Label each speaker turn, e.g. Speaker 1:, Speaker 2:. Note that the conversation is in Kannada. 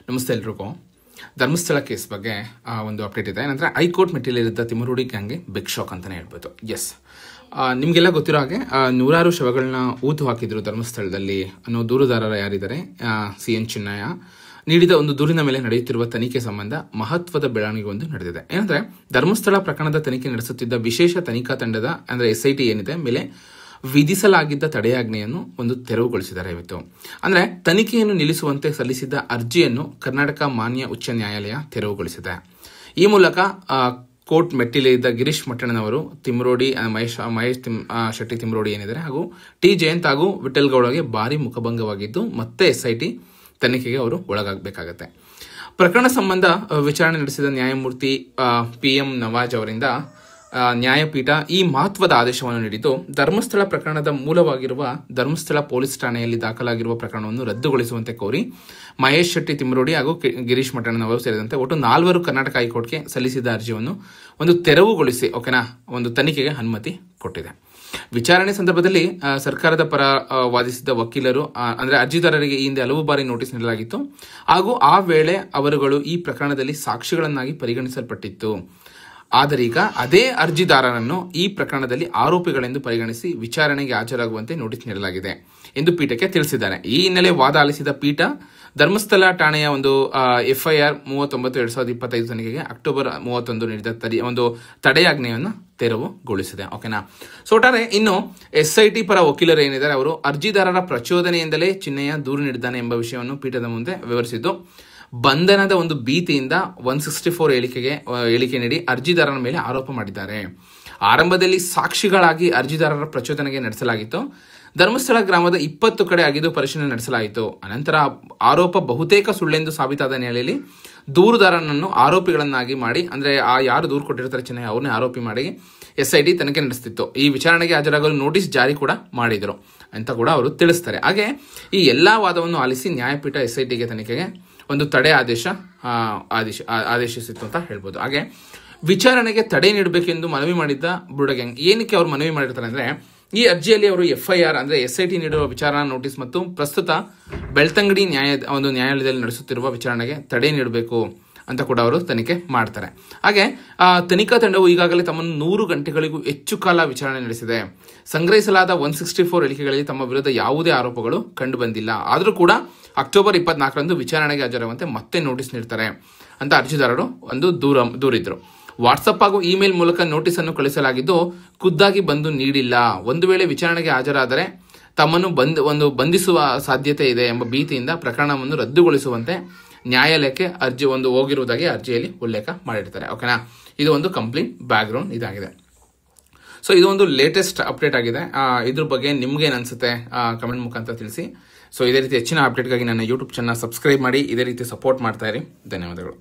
Speaker 1: ನಮಸ್ತೆ ಎಲ್ರಿಗೂ. ಧರ್ಮಸ್ಥಳ ಕೇಸ್ ಬಗ್ಗೆ ಒಂದು ಅಪ್ಡೇಟ್ ಇದೆ. ನಂತರ ಹೈಕೋರ್ಟ್ ಮೆಟ್ಟಿಲಿದ್ದ ತಿಮರೋಡಿ ಗ್ಯಾಂಗ್ಗೆ ಬಿಗ್ ಶಾಕ್ ಅಂತಲೇ ಹೇಳ್ಬೋದು. ಎಸ್, ನಿಮಗೆಲ್ಲ ಗೊತ್ತಿರೋ ಹಾಗೆ ನೂರಾರು ಶವಗಳನ್ನ ಊತು ಹಾಕಿದ್ರು ಧರ್ಮಸ್ಥಳದಲ್ಲಿ ಅನ್ನೋ ದೂರುದಾರರ ಯಾರಿದ್ದಾರೆ, CN ಚಿನ್ನಯ್ಯ ನೀಡಿದ ಒಂದು ದೂರಿನ ಮೇಲೆ ನಡೆಯುತ್ತಿರುವ ತನಿಖೆ ಸಂಬಂಧ ಮಹತ್ವದ ಬೆಳವಣಿಗೆ ಒಂದು ನಡೆದಿದೆ. ಏನಂದ್ರೆ, ಧರ್ಮಸ್ಥಳ ಪ್ರಕರಣದ ತನಿಖೆ ನಡೆಸುತ್ತಿದ್ದ ವಿಶೇಷ ತನಿಖಾ ತಂಡದ ಅಂದ್ರೆ SIT ಏನಿದೆ ಮೇಲೆ ವಿಧಿಸಲಾಗಿದ್ದ ತಡೆಯಾಜ್ಞೆಯನ್ನು ಒಂದು ತೆರವುಗೊಳಿಸಿದ್ದಾರೆ. ಇವತ್ತು ಅಂದ್ರೆ ತನಿಖೆಯನ್ನು ನಿಲ್ಲಿಸುವಂತೆ ಸಲ್ಲಿಸಿದ್ದ ಅರ್ಜಿಯನ್ನು ಕರ್ನಾಟಕ ಮಾನ್ಯ ಉಚ್ಚ ನ್ಯಾಯಾಲಯ ತೆರವುಗೊಳಿಸಿದೆ. ಈ ಮೂಲಕ ಕೋರ್ಟ್ ಮೆಟ್ಟಿಲಿದ್ದ ಗಿರೀಶ್ ಮಟ್ಟಣ್ಣನವರು, ತಿಮರೋಡಿ ಮಹೇಶ್ ಶೆಟ್ಟಿ ತಿಮರೋಡಿ ಏನಿದ್ದಾರೆ ಹಾಗೂ T ಜಯಂತ್ ಹಾಗೂ ವಿಠಲ್ ಗೌಡಗೆ ಭಾರಿ ಮುಖಭಂಗವಾಗಿದ್ದು ಮತ್ತೆ SIT ತನಿಖೆಗೆ ಅವರು ಒಳಗಾಗಬೇಕಾಗತ್ತೆ. ಪ್ರಕರಣ ಸಂಬಂಧ ವಿಚಾರಣೆ ನಡೆಸಿದ ನ್ಯಾಯಮೂರ್ತಿ PM ನವಾಜ್ ಅವರಿಂದ ನ್ಯಾಯಪೀಠ ಈ ಮಹತ್ವದ ಆದೇಶವನ್ನು ನೀಡಿದ್ದು, ಧರ್ಮಸ್ಥಳ ಪ್ರಕರಣದ ಮೂಲವಾಗಿರುವ ಧರ್ಮಸ್ಥಳ ಪೊಲೀಸ್ ಠಾಣೆಯಲ್ಲಿ ದಾಖಲಾಗಿರುವ ಪ್ರಕರಣವನ್ನು ರದ್ದುಗೊಳಿಸುವಂತೆ ಕೋರಿ ಮಹೇಶ್ ಶೆಟ್ಟಿ ತಿಮರೋಡಿ ಹಾಗೂ ಗಿರೀಶ್ ಮಟ್ಟಣ್ಣನವರು ಸೇರಿದಂತೆ ಒಟ್ಟು 4 ಕರ್ನಾಟಕ ಹೈಕೋರ್ಟ್ಗೆ ಸಲ್ಲಿಸಿದ ಅರ್ಜಿಯನ್ನು ಒಂದು ತೆರವುಗೊಳಿಸಿ ಒಂದು ತನಿಖೆಗೆ ಅನುಮತಿ ಕೊಟ್ಟಿದೆ. ವಿಚಾರಣೆ ಸಂದರ್ಭದಲ್ಲಿ ಸರ್ಕಾರದ ಪರ ವಾದಿಸಿದ ವಕೀಲರು ಅಂದ್ರೆ ಅರ್ಜಿದಾರರಿಗೆ ಈ ಹಿಂದೆ ಹಲವು ಬಾರಿ ನೋಟಿಸ್ ನೀಡಲಾಗಿತ್ತು ಹಾಗೂ ಆ ವೇಳೆ ಅವರುಗಳು ಈ ಪ್ರಕರಣದಲ್ಲಿ ಸಾಕ್ಷಿಗಳನ್ನಾಗಿ ಪರಿಗಣಿಸಲ್ಪಟ್ಟಿತ್ತು. ಆದರೀಗ ಅದೇ ಅರ್ಜಿದಾರರನ್ನು ಈ ಪ್ರಕರಣದಲ್ಲಿ ಆರೋಪಿಗಳೆಂದು ಪರಿಗಣಿಸಿ ವಿಚಾರಣೆಗೆ ಹಾಜರಾಗುವಂತೆ ನೋಟಿಸ್ ನೀಡಲಾಗಿದೆ ಎಂದು ಪೀಠಕ್ಕೆ ತಿಳಿಸಿದ್ದಾರೆ. ಈ ಹಿನ್ನೆಲೆ ವಾದ ಆಲಿಸಿದ ಪೀಠ ಧರ್ಮಸ್ಥಳ ಠಾಣೆಯ ಒಂದು FIR 39/2025 ತನಿಖೆಗೆ ಅಕ್ಟೋಬರ್ 31 ನೀಡಿದ ಒಂದು ತಡೆಯಾಜ್ಞೆಯನ್ನು ತೆರವುಗೊಳಿಸಿದೆ. ಓಕೆನಾ. ಸೊ ಒಟ್ಟಾರೆ ಇನ್ನು SIT ಪರ ವಕೀಲರು ಏನಿದ್ದಾರೆ ಅವರು ಅರ್ಜಿದಾರರ ಪ್ರಚೋದನೆಯಿಂದಲೇ ಚಿನ್ನಯ್ಯ ದೂರು ನೀಡಿದ್ದಾನೆ ಎಂಬ ವಿಷಯವನ್ನು ಪೀಠದ ಮುಂದೆ ವಿವರಿಸಿದ್ದು, ಬಂಧನದ ಒಂದು ಭೀತಿಯಿಂದ 164 ಹೇಳಿಕೆ ನೀಡಿ ಅರ್ಜಿದಾರರ ಮೇಲೆ ಆರೋಪ ಮಾಡಿದ್ದಾರೆ. ಆರಂಭದಲ್ಲಿ ಸಾಕ್ಷಿಗಳಾಗಿ ಅರ್ಜಿದಾರರ ಪ್ರಚೋದನೆಗೆ ನಡೆಸಲಾಗಿತ್ತು. ಧರ್ಮಸ್ಥಳ ಗ್ರಾಮದ 20 ಕಡೆ ಅಗಿದು ಪರಿಶೀಲನೆ ನಡೆಸಲಾಯಿತು. ಅನಂತರ ಆರೋಪ ಬಹುತೇಕ ಸುಳ್ಳೆಂದು ಸಾಬೀತಾದ ಹಿನ್ನೆಲೆಯಲ್ಲಿ ದೂರುದಾರನನ್ನು ಆರೋಪಿಗಳನ್ನಾಗಿ ಮಾಡಿ, ಅಂದ್ರೆ ಯಾರು ದೂರು ಕೊಟ್ಟಿರ್ತಾರೆ ಚಿನ್ನಯ್ಯ ಅವ್ರನ್ನೇ ಆರೋಪಿ ಮಾಡಿ SIT ತನಿಖೆ ನಡೆಸುತ್ತಿತ್ತು. ಈ ವಿಚಾರಣೆಗೆ ಹಾಜರಾಗಲು ನೋಟಿಸ್ ಜಾರಿ ಕೂಡ ಮಾಡಿದ್ರು ಅಂತ ಕೂಡ ಅವರು ತಿಳಿಸ್ತಾರೆ. ಹಾಗೆ ಈ ಎಲ್ಲಾ ವಾದವನ್ನು ಆಲಿಸಿ ನ್ಯಾಯಪೀಠ SITಗೆ ತನಿಖೆಗೆ ಒಂದು ತಡೆ ಆದೇಶಿಸಿತ್ತು ಅಂತ ಹೇಳ್ಬೋದು. ಹಾಗೆ ವಿಚಾರಣೆಗೆ ತಡೆ ನೀಡಬೇಕೆಂದು ಮನವಿ ಮಾಡಿದ್ದ ಬುಡ ಗ್ಯಾಂಗ್ ಏನಕ್ಕೆ ಅವ್ರು ಮನವಿ ಮಾಡಿರ್ತಾರೆ ಅಂದ್ರೆ, ಈ ಅರ್ಜಿಯಲ್ಲಿ ಅವರು FIR ಅಂದ್ರೆ SIT ನೀಡಿರುವ ವಿಚಾರಣಾ ನೋಟಿಸ್ ಮತ್ತು ಪ್ರಸ್ತುತ ಬೆಳ್ತಂಗಡಿ ನ್ಯಾಯಾಲಯದಲ್ಲಿ ನಡೆಸುತ್ತಿರುವ ವಿಚಾರಣೆಗೆ ತಡೆ ನೀಡಬೇಕು ಅಂತ ಕೂಡ ಅವರು ತನಿಖೆ ಮಾಡ್ತಾರೆ. ಹಾಗೆ ತನಿಖಾ ತಂಡವು ಈಗಾಗಲೇ ತಮ್ಮನ್ನು 100 ಗಂಟೆಗಳಿಗೂ ಹೆಚ್ಚು ಕಾಲ ವಿಚಾರಣೆ ನಡೆಸಿದೆ. ಸಂಗ್ರಹಿಸಲಾದ 164 ಹೇಳಿಕೆಗಳಲ್ಲಿ ತಮ್ಮ ವಿರುದ್ಧ ಯಾವುದೇ ಆರೋಪಗಳು ಕಂಡು ಬಂದಿಲ್ಲ. ಆದರೂ ಕೂಡ ಅಕ್ಟೋಬರ್ 24ರಂದು ವಿಚಾರಣೆಗೆ ಹಾಜರಾಗುವಂತೆ ಮತ್ತೆ ನೋಟಿಸ್ ನೀಡ್ತಾರೆ ಅಂತ ಅರ್ಜಿದಾರರು ಒಂದು ದೂರಿದ್ರು. ವಾಟ್ಸಪ್ ಹಾಗೂ ಇಮೇಲ್ ಮೂಲಕ ನೋಟಿಸ್ ಅನ್ನು ಕಳಿಸಲಾಗಿದ್ದು, ಖುದ್ದಾಗಿ ಬಂದು ನೀಡಿಲ್ಲ. ಒಂದು ವೇಳೆ ವಿಚಾರಣೆಗೆ ಹಾಜರಾದರೆ ತಮ್ಮನ್ನು ಬಂಧಿಸುವ ಸಾಧ್ಯತೆ ಇದೆ ಎಂಬ ಭೀತಿಯಿಂದ ಪ್ರಕರಣವನ್ನು ರದ್ದುಗೊಳಿಸುವಂತೆ ನ್ಯಾಯಾಲಯಕ್ಕೆ ಅರ್ಜಿ ಹೋಗಿರುವುದಾಗಿ ಅರ್ಜಿಯಲ್ಲಿ ಉಲ್ಲೇಖ ಮಾಡಿರ್ತಾರೆ. ಓಕೆನಾ. ಇದು ಒಂದು ಕಂಪ್ಲೀಟ್ ಬ್ಯಾಕ್ ಗ್ರೌಂಡ್ ಇದಾಗಿದೆ. ಸೊ ಇದು ಒಂದು ಲೇಟೆಸ್ಟ್ ಅಪ್ಡೇಟ್ ಆಗಿದೆ. ಇದ್ರ ಬಗ್ಗೆ ನಿಮ್ಗೆ ಏನ್ ಅನ್ಸುತ್ತೆ ಕಮೆಂಟ್ ಮುಖಾಂತರ ತಿಳಿಸಿ. ಸೊ ಇದೇ ರೀತಿ ಹೆಚ್ಚಿನ ಅಪ್ಡೇಟ್ಗಾಗಿ ನನ್ನ YouTube ಚಾನಲ್ ಸಬ್ಸ್ಕ್ರೈಬ್ ಮಾಡಿ, ಇದೇ ರೀತಿ ಸಪೋರ್ಟ್ ಮಾಡ್ತಾ ಇರಿ. ಧನ್ಯವಾದಗಳು.